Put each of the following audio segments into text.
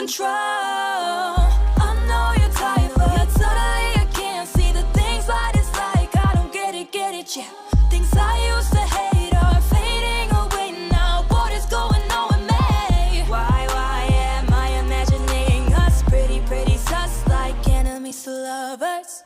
control. I know you're tired, but suddenly I can't see the things I dislike. I don't get it, yeah. Things I used to hate are fading away now. What is going on with me? Why am I imagining us pretty sus like enemies to lovers?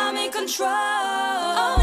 I'm in control.